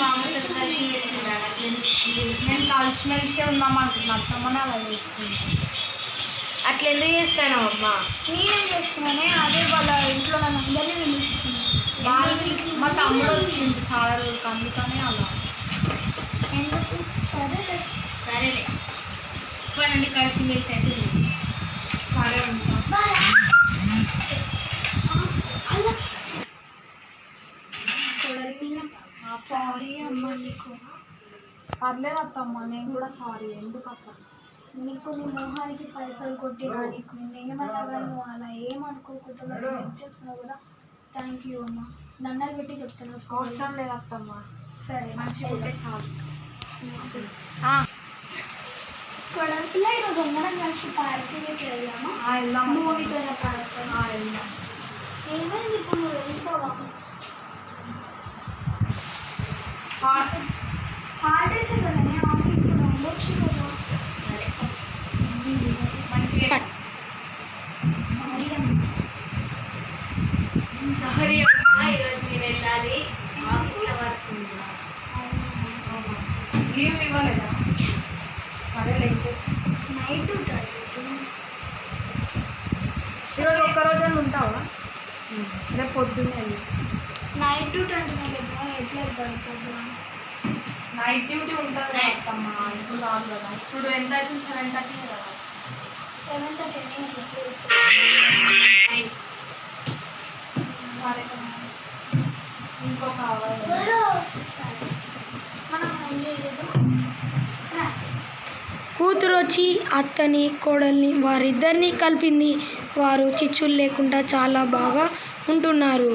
బాబుతో కలిసి నేను కలిసిమెలిసి ఉందాం అనుకుంటున్నా. అత్తమ్మని అలా చేస్తుంది. అట్లా ఎందుకు చేస్తాను అమ్మ? నేనేం చేస్తున్నానే అదే వాళ్ళ ఇంట్లో నన్ను అందరినీ పిలుస్తుంది. మా తమ్ముడు వచ్చింది చాలా రోజులు, అందుకనే అలా. ఎందుకు? సరేలే సరేలే పనండి కలిసిమెలిసి అయితే సరే ఉంటా. అలా సారీ అమ్మ నీకు. పర్లేదు అత్తమ్మ, నేను కూడా సారీ. ఎందుకు అత్త? నీకు నీ మొహానికి పైసలు కొట్టినా నీకు నేనేమన్నా కానీ నువ్వు అలా ఏమనుకోకుండా హెల్ప్ చేస్తున్నావు కదా. థ్యాంక్ యూ అమ్మ. దండాలు పెట్టి చెప్తాను. అవసరం లేదు అత్తమ్మ. సరే మంచిగా ఉంటే చాలు. కొడపిల్ల ఈరోజు అందరం కలిసి పార్టీకి వెళ్దామా? వెళ్దాం. మూవీకి వెళ్ళిన పార్క్ వెళ్దాం. ఏమైంది ఇప్పుడు నువ్వు వెళ్తావా? హాలిడేస్ కదా, నేను ఆఫీస్ కూడా ఉండొచ్చు కదా. సరే మంచిగా. సారీ అమ్మా, ఈరోజు నేను వెళ్ళాలి, ఆఫీస్లో వర్క్ ఉంది. లీవ్ ఇవ్వలేదా? సరే ఏం చేస్తాను. నైట్ ఈరోజు ఒక్కరోజు ఉంటావా? రేపు పొద్దున్నే వెళ్ళి. నైట్ 20 ఎట్లా పడుతుంది? నైట్ డ్యూటీ ఉంటుంది అత్తమ్మ. ఇప్పుడు రాదు కదా. ఇప్పుడు ఎంత అవుతుంది? 7:30 కదా. 7:30 సరే ఇంకో కావాలి. మనం కూతురు వచ్చి అత్తని కోడల్ని వారిద్దరిని కలిపింది. వారు చిచ్చులు లేకుండా చాలా బాగా ఉంటున్నారు.